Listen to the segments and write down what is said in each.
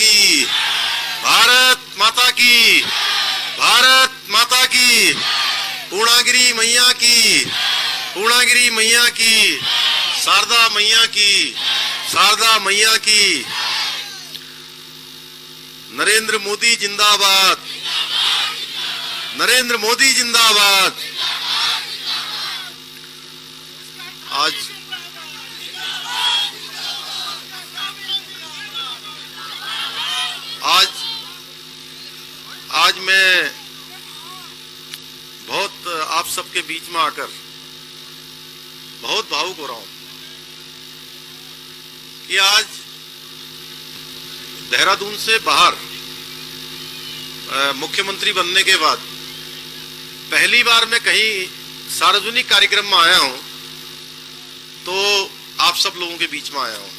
की, भारत माता की, भारत माता की, पूर्णागिरी मैया की, पूर्णागिरी मैया की, शारदा मैया की, शारदा मैया की। नरेंद्र मोदी जिंदाबाद, नरेंद्र मोदी जिंदाबाद। आज मैं बहुत आप सबके बीच में आकर बहुत भावुक हो रहा हूं कि आज देहरादून से बाहर मुख्यमंत्री बनने के बाद पहली बार मैं कहीं सार्वजनिक कार्यक्रम में आया हूं, तो आप सब लोगों के बीच में आया हूं।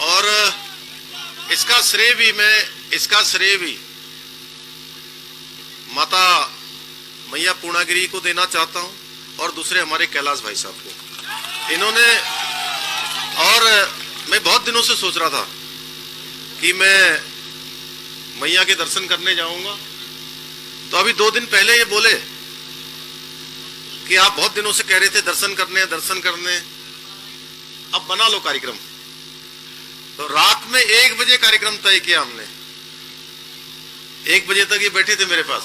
और इसका श्रेय भी माता मैया पूर्णागिरी को देना चाहता हूं और दूसरे हमारे कैलाश भाई साहब को। इन्होंने, और मैं बहुत दिनों से सोच रहा था कि मैं मैया के दर्शन करने जाऊंगा, तो अभी 2 दिन पहले ये बोले कि आप बहुत दिनों से कह रहे थे दर्शन करने, अब बना लो कार्यक्रम। तो रात में 1 बजे कार्यक्रम तय किया हमने। 1 बजे तक ये बैठे थे मेरे पास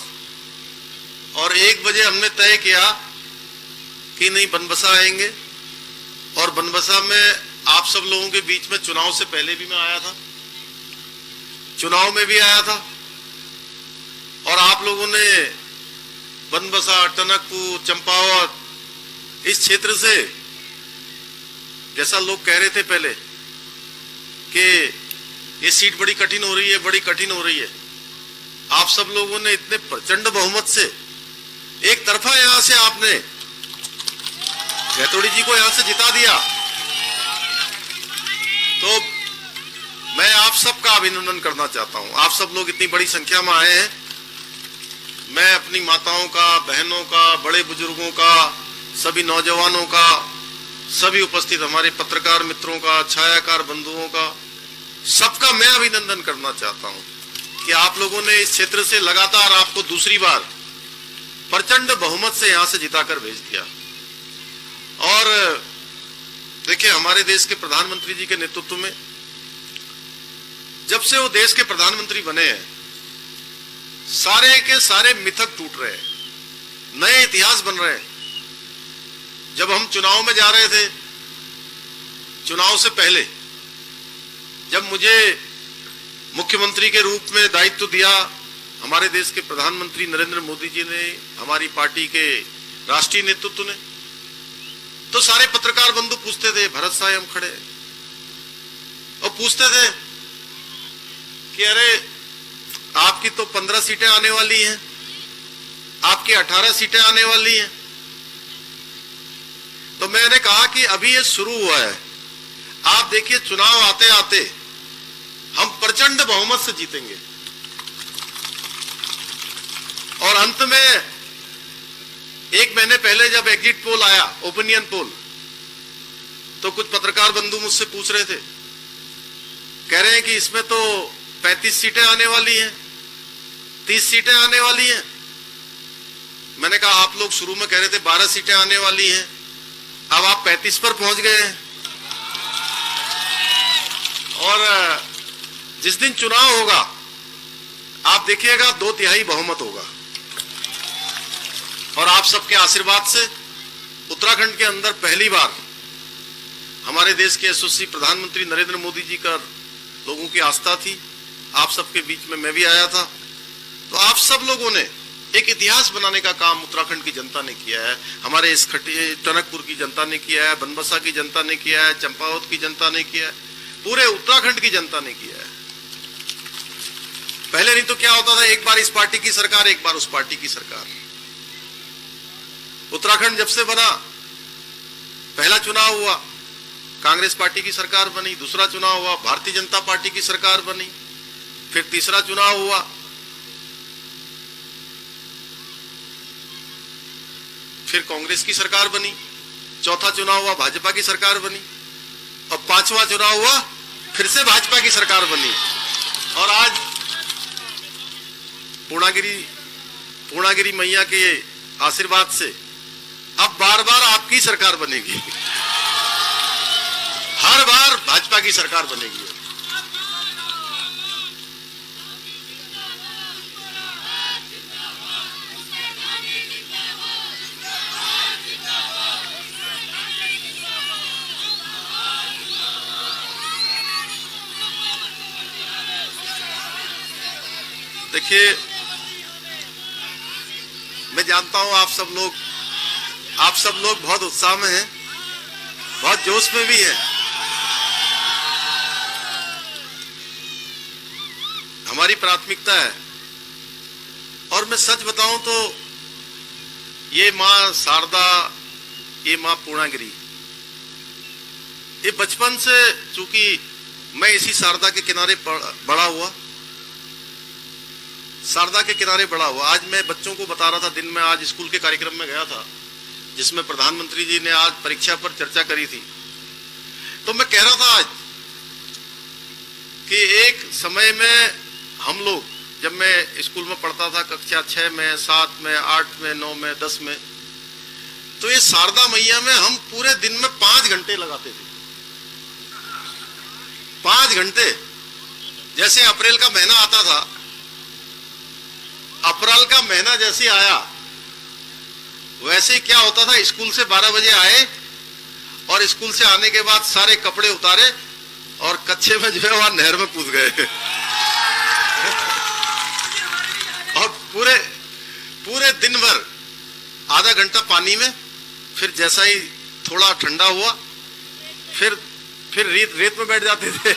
और 1 बजे हमने तय किया कि नहीं, बनबसा आएंगे। और बनबसा में आप सब लोगों के बीच में चुनाव से पहले भी मैं आया था, चुनाव में भी आया था, और आप लोगों ने बनबसा, टनकपुर, चंपावत इस क्षेत्र से, जैसा लोग कह रहे थे पहले कि ये सीट बड़ी कठिन हो रही है, आप सब लोगों ने इतने प्रचंड बहुमत से एक तरफा यहां से आपने गैतोड़ी जी को यहां से जिता दिया। तो मैं आप सबका अभिनंदन करना चाहता हूं। आप सब लोग इतनी बड़ी संख्या में आए हैं। मैं अपनी माताओं का, बहनों का, बड़े बुजुर्गों का, सभी नौजवानों का, सभी उपस्थित हमारे पत्रकार मित्रों का, छायाकार बंधुओं का, सबका मैं अभिनंदन करना चाहता हूं कि आप लोगों ने इस क्षेत्र से लगातार आपको दूसरी बार प्रचंड बहुमत से यहां से जिताकर भेज दिया। और देखिए, हमारे देश के प्रधानमंत्री जी के नेतृत्व में जब से वो देश के प्रधानमंत्री बने हैं, सारे के सारे मिथक टूट रहे हैं, नए इतिहास बन रहे हैं। जब हम चुनाव में जा रहे थे, चुनाव से पहले जब मुझे मुख्यमंत्री के रूप में दायित्व दिया हमारे देश के प्रधानमंत्री नरेंद्र मोदी जी ने, हमारी पार्टी के राष्ट्रीय नेतृत्व ने, तो सारे पत्रकार बंधु पूछते थे, भरत साहब हम खड़े, और पूछते थे कि अरे आपकी तो 15 सीटें आने वाली हैं, आपकी 18 सीटें आने वाली हैं। तो मैंने कहा कि अभी ये शुरू हुआ है, आप देखिए चुनाव आते आते हम प्रचंड बहुमत से जीतेंगे। और अंत में 1 महीने पहले जब एग्जिट पोल आया, ओपिनियन पोल, तो कुछ पत्रकार बंधु मुझसे पूछ रहे थे, कह रहे हैं कि इसमें तो 35 सीटें आने वाली हैं, 30 सीटें आने वाली हैं। मैंने कहा आप लोग शुरू में कह रहे थे 12 सीटें आने वाली हैं, अब आप 35 पर पहुंच गए हैं। और जिस दिन चुनाव होगा आप देखिएगा 2/3 बहुमत होगा। और आप सबके आशीर्वाद से उत्तराखंड के अंदर पहली बार हमारे देश के यशस्वी प्रधानमंत्री नरेंद्र मोदी जी का लोगों की आस्था थी। आप सबके बीच में मैं भी आया था। तो आप सब लोगों ने एक इतिहास बनाने का काम उत्तराखंड की जनता ने किया है, हमारे इस टनकपुर की जनता ने किया है, बनबसा की जनता ने किया है, चंपावत की जनता ने किया है, पूरे उत्तराखंड की जनता ने किया है। पहले नहीं तो क्या होता था, एक बार इस पार्टी की सरकार, एक बार उस पार्टी की सरकार। उत्तराखंड जब से बना, पहला चुनाव हुआ कांग्रेस पार्टी की सरकार बनी, दूसरा चुनाव हुआ भारतीय जनता पार्टी की सरकार बनी, फिर तीसरा चुनाव हुआ, फिर कांग्रेस की सरकार बनी, चौथा चुनाव हुआ भाजपा की सरकार बनी। और 5वां चुनाव हुआ, फिर से भाजपा की सरकार बनी, और आज पूर्णागिरी मैया के आशीर्वाद से अब बार बार आपकी सरकार बनेगी, हर बार भाजपा की सरकार बनेगी। देखिए, मैं जानता हूं आप सब लोग बहुत उत्साह में हैं, बहुत जोश में भी हैं। हमारी प्राथमिकता है, और मैं सच बताऊं तो ये मां शारदा, ये मां पूर्णागिरी, ये बचपन से, चूंकि मैं इसी शारदा के किनारे बड़ा हुआ, शारदा के किनारे बड़ा हुआ। आज मैं बच्चों को बता रहा था, दिन में आज स्कूल के कार्यक्रम में गया था जिसमें प्रधानमंत्री जी ने आज परीक्षा पर चर्चा करी थी, तो मैं कह रहा था आज कि एक समय में हम लोग, जब मैं स्कूल में पढ़ता था, कक्षा 6 में, 7 में, 8 में, 9 में, 10 में, तो ये शारदा मैया में हम पूरे दिन में 5 घंटे लगाते थे। 5 घंटे। जैसे अप्रैल का महीना आता था, अप्रैल का महीना जैसे आया, वैसे क्या होता था, स्कूल से 12 बजे आए और स्कूल से आने के बाद सारे कपड़े उतारे और कच्चे में जो है वहां नहर में कूद गए और पूरे दिन भर आधा घंटा पानी में, फिर जैसा ही थोड़ा ठंडा हुआ फिर रेत में बैठ जाते थे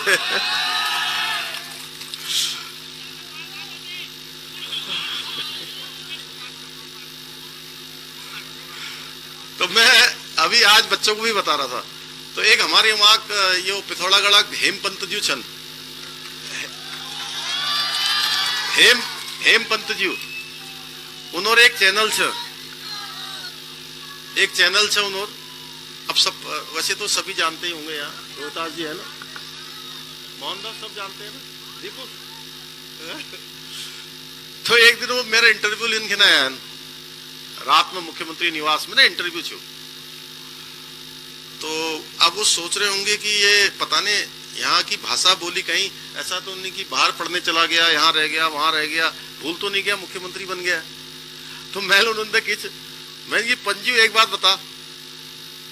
तो मैं अभी आज बच्चों को भी बता रहा था, तो एक हमारे वहां यो पिथौरागढ़ हेमपंत जी छन, हेमपंत जी, उन्होंने एक चैनल छ उन्होंने, अब सब वैसे तो सभी जानते ही होंगे, यहाँ रोहतास जी है ना, मोहनदास सब जानते हैं ना, दीपू तो एक दिन वो मेरा इंटरव्यू लेने ना आया रात में मुख्यमंत्री निवास में ना, इंटरव्यू छो, तो अब वो सोच रहे होंगे कि ये पता नहीं यहाँ की भाषा बोली, कहीं ऐसा तो नहीं कि बाहर पढ़ने चला गया, यहाँ रह गया, वहां रह गया, भूल तो नहीं गया, मुख्यमंत्री बन गया। तो मैं उन्होंने किच, मैं ये पंजू एक बात बता,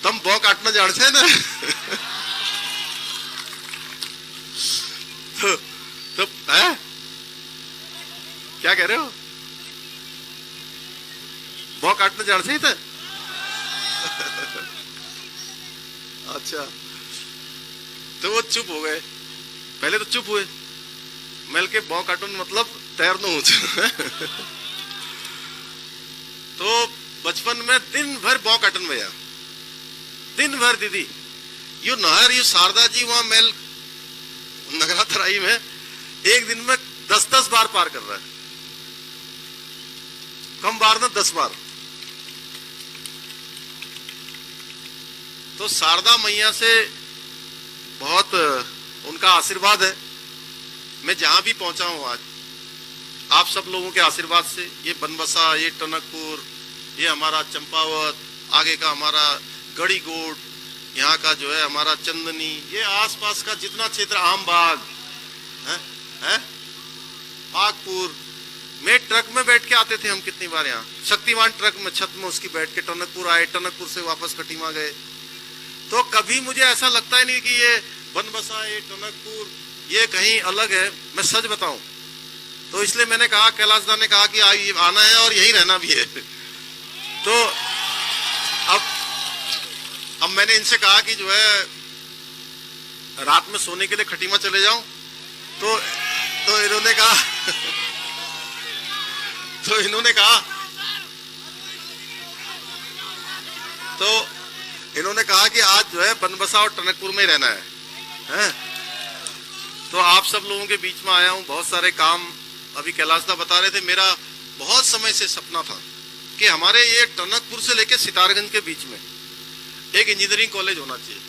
तम बौ काटना जान छे ना तो है? क्या कह रहे हो? बौ काटना जान छे था अच्छा, तो वो चुप हो गए, पहले तो चुप हुए, मैल के बौ काटून मतलब तैरना हो तो बचपन में दिन भर बौ काटन भैया, दिन भर दीदी, यो नहर, यो शारदा जी वहां मैल नगरा तराई में एक दिन में 10-10 बार पार कर रहा है, कम बार ना 10 बार। तो शारदा मैया से बहुत उनका आशीर्वाद है, मैं जहां भी पहुंचा हूं आज आप सब लोगों के आशीर्वाद से, ये बनबसा, ये टनकपुर, ये हमारा चंपावत, आगे का हमारा गढ़ीगोट, यहाँ का जो है हमारा चंदनी, ये आसपास का जितना क्षेत्र, आमबाग है, पाकपुर में ट्रक में बैठ के आते थे हम कितनी बार, यहाँ शक्तिमान ट्रक में छत में उसकी बैठ के टनकपुर आए, टनकपुर से वापस खटीमा गए। तो कभी मुझे ऐसा लगता ही नहीं कि ये बनबसा, ये टनकपुर, ये कहीं अलग है। मैं सच बताऊं तो इसलिए मैंने कहा, कैलाशदा ने कहा कि आना है और यहीं रहना भी है। तो अब मैंने इनसे कहा कि जो है रात में सोने के लिए खटीमा चले जाऊं, तो इन्होंने कहा इन्होंने कहा कि आज जो है बनबसा और टनकपुर में ही रहना है? तो आप सब लोगों के बीच में आया हूं, बहुत सारे काम अभी कैलाशदा बता रहे थे, मेरा बहुत समय से सपना था कि हमारे ये टनकपुर से लेकर सितारगंज के बीच में एक इंजीनियरिंग कॉलेज होना चाहिए।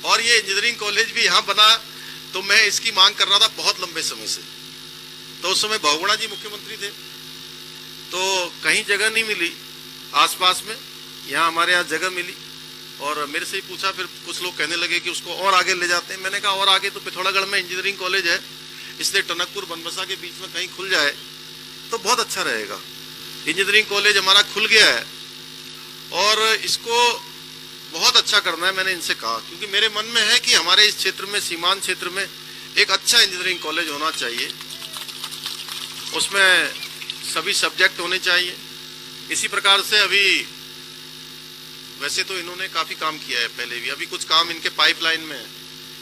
और ये इंजीनियरिंग कॉलेज भी यहाँ बना, तो मैं इसकी मांग कर रहा था बहुत लंबे समय से। तो उस समय बहुगुणा जी मुख्यमंत्री थे, तो कहीं जगह नहीं मिली आसपास में, यहाँ हमारे यहाँ जगह मिली और मेरे से ही पूछा। फिर कुछ लोग कहने लगे कि उसको और आगे ले जाते हैं। मैंने कहा और आगे तो पिथौरागढ़ में इंजीनियरिंग कॉलेज है, इसलिए टनकपुर बनबसा के बीच में कहीं खुल जाए तो बहुत अच्छा रहेगा। इंजीनियरिंग कॉलेज हमारा खुल गया है और इसको बहुत अच्छा करना है, मैंने इनसे कहा, क्योंकि मेरे मन में है कि हमारे इस क्षेत्र में, सीमांत क्षेत्र में एक अच्छा इंजीनियरिंग कॉलेज होना चाहिए, उसमें सभी सब्जेक्ट होने चाहिए। इसी प्रकार से अभी वैसे तो इन्होंने काफी काम किया है पहले भी, अभी कुछ काम इनके पाइपलाइन में है,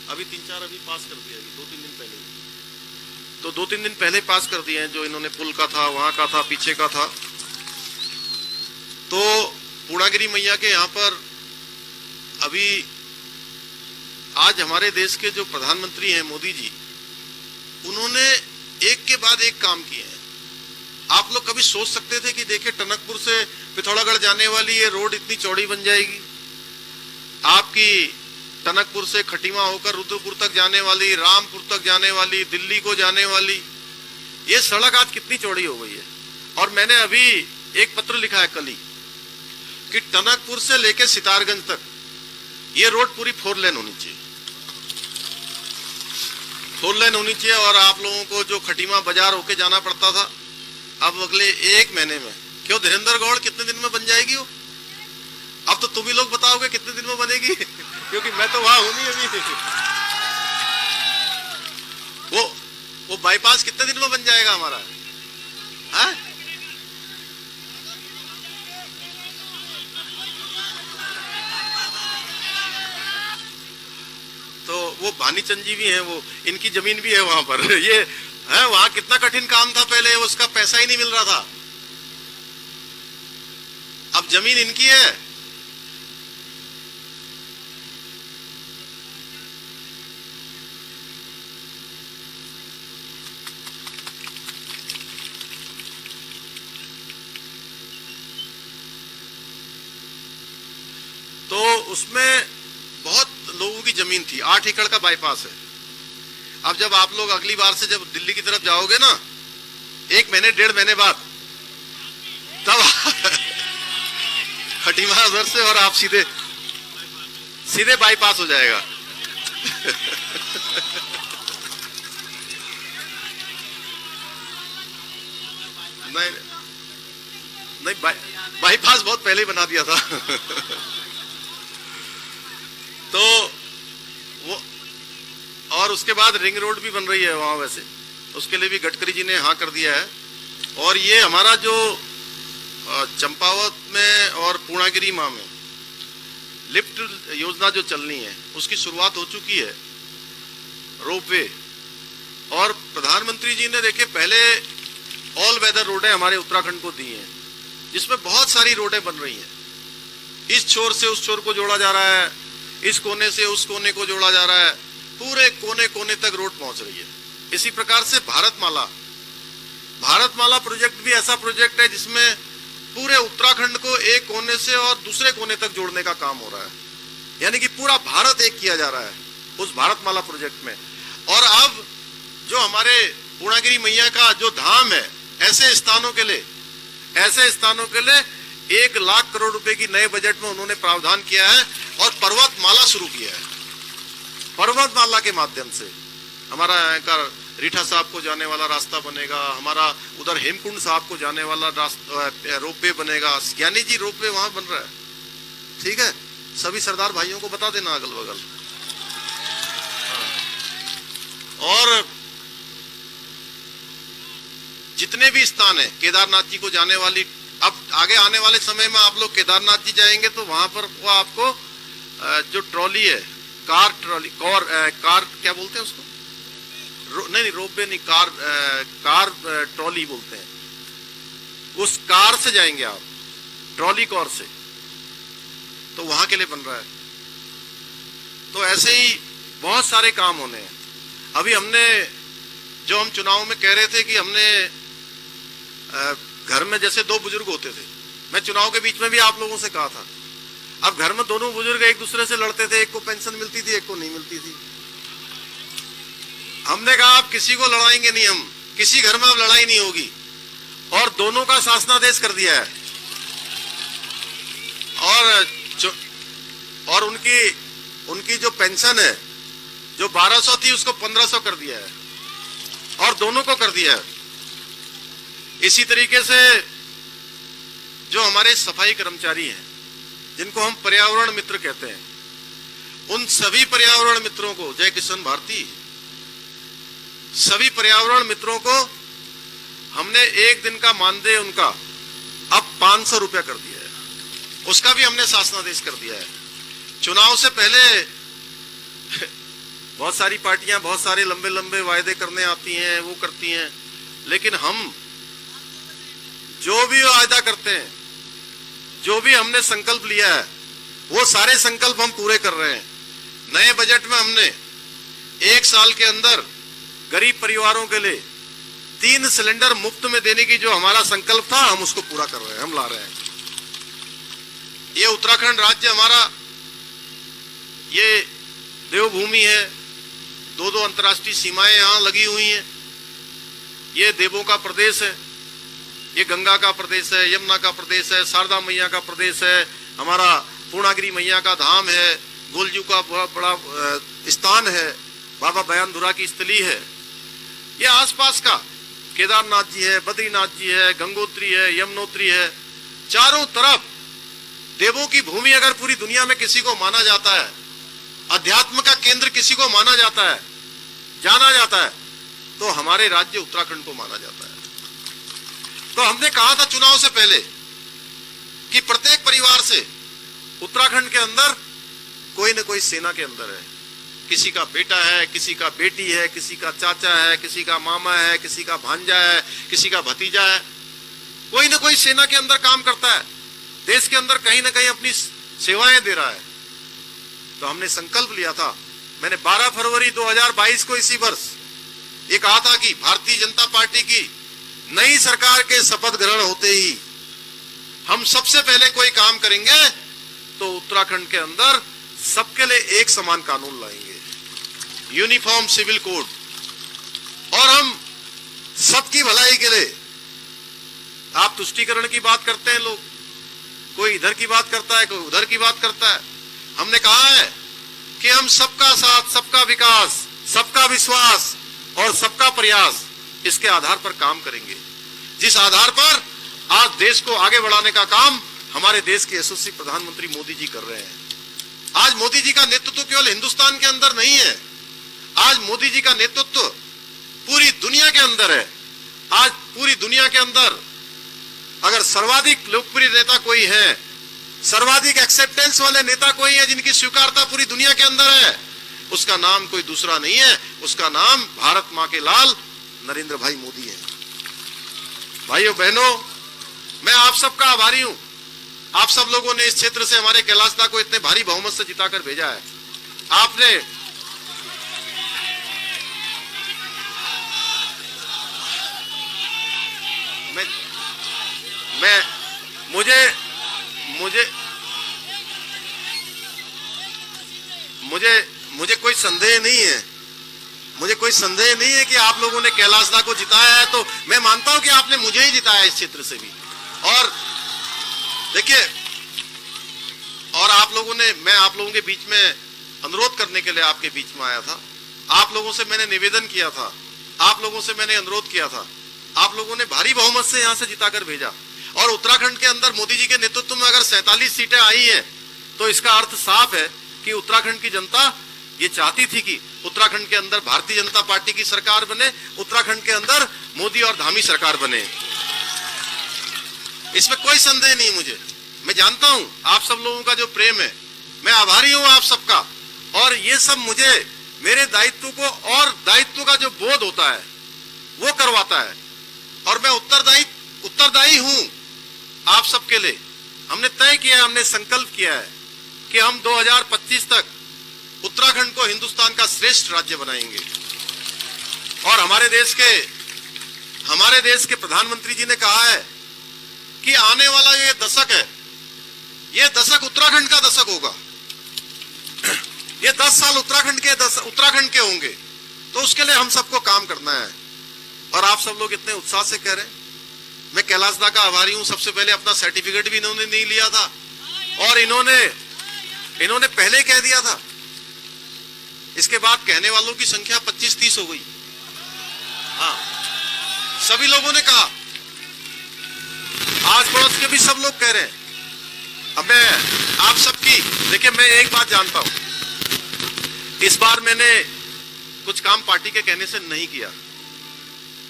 अभी 3-4 अभी पास कर दिया, 2-3 दिन पहले, तो 2-3 दिन पहले पास कर दिए हैं। जो इन्होंने पुल का था, वहां का था, पीछे का था। तो पूर्णागिरी मैया के यहाँ पर अभी आज हमारे देश के जो प्रधानमंत्री हैं मोदी जी, उन्होंने एक के बाद एक काम किए हैं। आप लोग कभी सोच सकते थे कि देखिए टनकपुर से पिथौरागढ़ जाने वाली ये रोड इतनी चौड़ी बन जाएगी, आपकी टनकपुर से खटीमा होकर रुद्रपुर तक जाने वाली, रामपुर तक जाने वाली, दिल्ली को जाने वाली ये सड़क आज कितनी चौड़ी हो गई है। और मैंने अभी एक पत्र लिखा है कल ही कि टनकपुर से लेकर सितारगंज तक ये रोड पूरी 4 लेन होनी चाहिए, 4 लेन होनी चाहिए। और आप लोगों को जो खटीमा बाजार होके जाना पड़ता था, अब अगले 1 महीने में, क्यों धीरेन्द्र गौड़, कितने दिन में बन जाएगी वो? अब तो तुम ही लोग बताओगे कितने दिन में बनेगी क्योंकि मैं तो वहां हूं नहीं अभी। वो बाईपास कितने दिन में बन जाएगा हमारा? है? तो वो भानीचंद जी भी हैं, वो इनकी जमीन भी है वहां पर ये है, वहां कितना कठिन काम था पहले, उसका पैसा ही नहीं मिल रहा था, अब जमीन इनकी है। तो उसमें बहुत लोगों की जमीन थी, 8 एकड़ का बाईपास है। अब जब आप लोग अगली बार से जब दिल्ली की तरफ जाओगे ना, 1 महीने 1.5 महीने बाद, तब खटीमा उधर से और आप सीधे बाईपास हो जाएगा नहीं नहीं, बाईपास बहुत पहले ही बना दिया था तो वो, और उसके बाद रिंग रोड भी बन रही है वहां, वैसे उसके लिए भी गडकरी जी ने हाँ कर दिया है। और ये हमारा जो चंपावत में और पूर्णागिरी मां में लिफ्ट योजना जो चलनी है, उसकी शुरुआत हो चुकी है, रोपवे। और प्रधानमंत्री जी ने देखे पहले ऑल वेदर रोडें हमारे उत्तराखंड को दी हैं, जिसमें बहुत सारी रोडें बन रही हैं, इस छोर से उस छोर को जोड़ा जा रहा है, इस कोने से उस कोने को जोड़ा जा रहा है, पूरे कोने कोने तक रोड पहुंच रही है। इसी प्रकार से भारतमाला प्रोजेक्ट भी ऐसा प्रोजेक्ट है जिसमें पूरे उत्तराखंड को एक कोने से और दूसरे कोने तक जोड़ने का काम हो रहा है, यानी कि पूरा भारत एक किया जा रहा है उस भारतमाला प्रोजेक्ट में। और अब जो हमारे पूर्णागिरी मैया का जो धाम है, ऐसे स्थानों के लिए 1 लाख करोड़ रुपए की नए बजट में उन्होंने प्रावधान किया है और पर्वतमाला शुरू किया है। पर्वतमाला के माध्यम से हमारा यहाँ का रीठा साहब को जाने वाला रास्ता बनेगा, हमारा उधर हेमकुंड साहब को जाने वाला रोपवे बनेगा। ज्ञानी जी रोपवे वहां बन रहा है, ठीक है, सभी सरदार भाइयों को बता देना अगल बगल। और जितने भी स्थान है केदारनाथ जी को जाने वाली, अब आगे आने वाले समय में आप लोग केदारनाथ जी जाएंगे तो वहां पर वो आपको जो ट्रॉली है, कार क्या बोलते हैं उसको, नहीं रोपवे नहीं, कार ट्रॉली बोलते हैं, उस कार से जाएंगे आप, ट्रॉली कार से, तो वहां के लिए बन रहा है। तो ऐसे ही बहुत सारे काम होने हैं। अभी हमने जो हम चुनाव में कह रहे थे कि हमने घर में जैसे 2 बुजुर्ग होते थे, मैं चुनाव के बीच में भी आप लोगों से कहा था अब घर में दोनों बुजुर्ग एक दूसरे से लड़ते थे, एक को पेंशन मिलती थी, एक को नहीं मिलती थी। हमने कहा अब किसी को लड़ाएंगे नहीं, हम किसी घर में अब लड़ाई नहीं होगी, और दोनों का शासनादेश कर दिया है। और उनकी जो पेंशन है, जो 1200 थी उसको 1500 कर दिया है, और दोनों को कर दिया है। इसी तरीके से जो हमारे सफाई कर्मचारी हैं, जिनको हम पर्यावरण मित्र कहते हैं, उन सभी पर्यावरण मित्रों को, जय किशन भारती, सभी पर्यावरण मित्रों को हमने एक दिन का मानदेय उनका अब 500 रुपया कर दिया है, उसका भी हमने शासनादेश कर दिया है। चुनाव से पहले बहुत सारी पार्टियां बहुत सारे लंबे लंबे वायदे करने आती हैं, वो करती हैं, लेकिन हम जो भी वायदा करते हैं, जो भी हमने संकल्प लिया है, वो सारे संकल्प हम पूरे कर रहे हैं। नए बजट में हमने 1 साल के अंदर गरीब परिवारों के लिए 3 सिलेंडर मुफ्त में देने की जो हमारा संकल्प था, हम उसको पूरा कर रहे हैं, हम ला रहे हैं। ये उत्तराखंड राज्य हमारा, ये देवभूमि है, 2 अंतर्राष्ट्रीय सीमाएं यहां लगी हुई हैं। ये देवों का प्रदेश है, ये गंगा का प्रदेश है, यमुना का प्रदेश है, शारदा मैया का प्रदेश है, हमारा पूर्णागिरी मैया का धाम है, गोलजू का बहुत बड़ा स्थान है, बाबा बयानधुरा की स्थली है। ये आसपास का केदारनाथ जी है, बद्रीनाथ जी है, गंगोत्री है, यमुनोत्री है, चारों तरफ देवों की भूमि अगर पूरी दुनिया में किसी को माना जाता है, अध्यात्म का केंद्र किसी को माना जाता है, जाना जाता है, तो हमारे राज्य उत्तराखंड को माना जाता है। तो हमने कहा था चुनाव से पहले कि प्रत्येक परिवार से उत्तराखंड के अंदर कोई न कोई सेना के अंदर है, किसी का बेटा है, किसी का बेटी है, किसी का चाचा है, किसी का मामा है, किसी का भांजा है, किसी का भतीजा है, कोई न कोई सेना के अंदर काम करता है, देश के अंदर कहीं ना कहीं अपनी सेवाएं दे रहा है। तो हमने संकल्प लिया था, मैंने 12 फरवरी 2022 को इसी वर्ष ये कहा था कि भारतीय जनता पार्टी की नई सरकार के शपथ ग्रहण होते ही हम सबसे पहले कोई काम करेंगे तो उत्तराखंड के अंदर सबके लिए एक समान कानून लाएंगे, यूनिफॉर्म सिविल कोड, और हम सबकी भलाई के लिए। आप तुष्टीकरण की बात करते हैं लोग, कोई इधर की बात करता है, कोई उधर की बात करता है। हमने कहा है कि हम सबका साथ, सबका विकास, सबका विश्वास और सबका प्रयास, इसके आधार पर काम करेंगे, जिस आधार पर आज देश को आगे बढ़ाने का काम हमारे देश के यशस्वी प्रधानमंत्री मोदी जी कर रहे हैं। आज मोदी जी का नेतृत्व केवल हिंदुस्तान के अंदर नहीं है, आज मोदी जी का नेतृत्व पूरी दुनिया के अंदर है। आज पूरी दुनिया के अंदर अगर सर्वाधिक लोकप्रिय नेता कोई है, सर्वाधिक एक्सेप्टेंस वाले नेता कोई है, जिनकी स्वीकारता पूरी दुनिया के अंदर है, उसका नाम कोई दूसरा नहीं है, उसका नाम भारत मां के लाल नरेंद्र भाई मोदी है। भाइयों बहनों, मैं आप सबका आभारी हूं। आप सब लोगों ने इस क्षेत्र से हमारे कैलाशदा को इतने भारी बहुमत से जिताकर भेजा है। आपने मुझे कोई संदेह नहीं है, मुझे कोई संदेह नहीं है कि आप लोगों ने कैलाशदा को जिताया है, तो मैं मानता हूं कि आपने मुझे ही जिताया इस क्षेत्र से भी। और देखिए, और आप लोगों ने, मैं आप लोगों के बीच में अनुरोध करने के लिए आपके बीच में आया था। आप लोगों से मैंने निवेदन किया था, आप लोगों से मैंने अनुरोध किया था, आप लोगों ने भारी बहुमत से यहां से जिताकर भेजा। और उत्तराखंड के अंदर मोदी जी के नेतृत्व में अगर 47 सीटें आई हैं, तो इसका अर्थ साफ है कि उत्तराखंड की जनता ये चाहती थी कि उत्तराखंड के अंदर भारतीय जनता पार्टी की सरकार बने, उत्तराखंड के अंदर मोदी और धामी सरकार बने। इसमें कोई संदेह नहीं मुझे। मैं जानता हूं आप सब लोगों का जो प्रेम है, मैं आभारी हूं आप सबका, और ये सब मुझे मेरे दायित्व को और दायित्व का जो बोध होता है वो करवाता है, और मैं उत्तरदायी हूं आप सबके लिए। हमने तय किया है, हमने संकल्प किया है कि हम 2025 तक उत्तराखंड को हिंदुस्तान का श्रेष्ठ राज्य बनाएंगे। और हमारे देश के प्रधानमंत्री जी ने कहा है कि आने वाला ये दशक है, ये दशक उत्तराखंड का दशक होगा, ये 10 साल उत्तराखंड के होंगे, तो उसके लिए हम सबको काम करना है। और आप सब लोग इतने उत्साह से कह रहे हैं, मैं कैलाश दा का आभारी हूं। सबसे पहले अपना सर्टिफिकेट भी इन्होंने नहीं लिया था, और इन्होंने पहले कह दिया था। इसके बाद कहने वालों की संख्या 25-30 हो गई। हाँ, सभी लोगों ने कहा, आज पड़ोस के भी सब लोग कह रहे हैं। अब मैं आप सबकी, देखिए मैं एक बात जानता हूं, इस बार मैंने कुछ काम पार्टी के कहने से नहीं किया,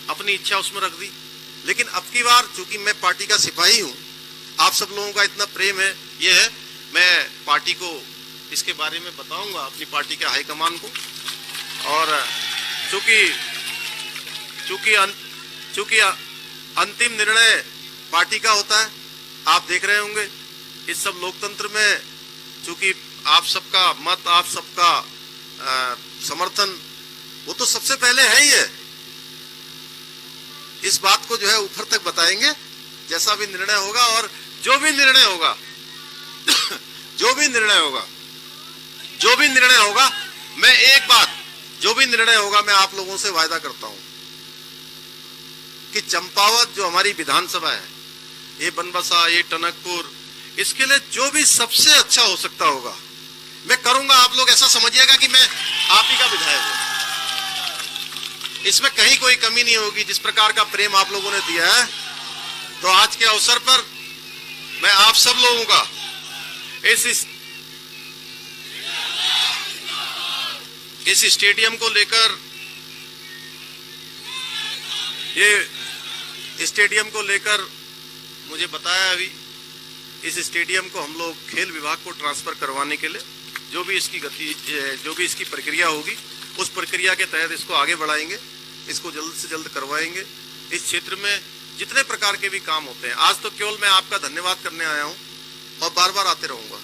अपनी इच्छा उसमें रख दी। लेकिन अब की बार चूंकि मैं पार्टी का सिपाही हूं, आप सब लोगों का इतना प्रेम है, ये है, मैं पार्टी को इसके बारे में बताऊंगा, अपनी पार्टी के हाईकमान को। और चूंकि अंतिम निर्णय पार्टी का होता है, आप देख रहे होंगे इस सब लोकतंत्र में, चूंकि आप सबका मत, आप सबका समर्थन, वो तो सबसे पहले है ही है। इस बात को जो है ऊपर तक बताएंगे, जैसा भी निर्णय होगा, और जो भी निर्णय होगा जो भी निर्णय होगा, मैं एक बात, जो भी निर्णय होगा, मैं आप लोगों से वायदा करता हूं कि चंपावत जो हमारी विधानसभा है, ये बनबसा, ये टनकपुर, इसके लिए जो भी सबसे अच्छा हो सकता होगा मैं करूंगा। आप लोग ऐसा समझिएगा कि मैं आप ही का विधायक हूं, इसमें कहीं कोई कमी नहीं होगी। जिस प्रकार का प्रेम आप लोगों ने दिया है, तो आज के अवसर पर मैं आप सब लोगों का इस स्टेडियम को लेकर, ये स्टेडियम को लेकर मुझे बताया अभी, इस स्टेडियम को हम लोग खेल विभाग को ट्रांसफर करवाने के लिए जो भी इसकी प्रक्रिया होगी, उस प्रक्रिया के तहत इसको आगे बढ़ाएंगे, इसको जल्द से जल्द करवाएंगे। इस क्षेत्र में जितने प्रकार के भी काम होते हैं, आज तो केवल मैं आपका धन्यवाद करने आया हूं और बार बार आते रहूंगा।